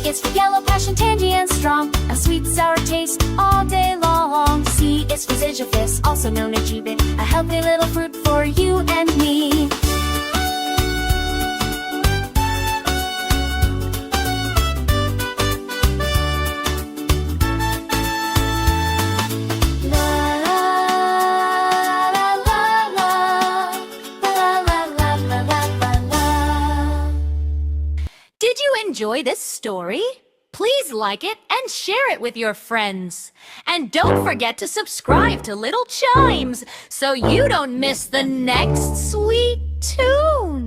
is for yellow, passion, tangy, and strong. A sweet, sour taste all day long. C is for Ziziphus, also known as Gibbet, a healthy little fruit for you and me. Did you enjoy this story? Please like it and share it with your friends. And don't forget to subscribe to Little Chimes so you don't miss the next sweet tune.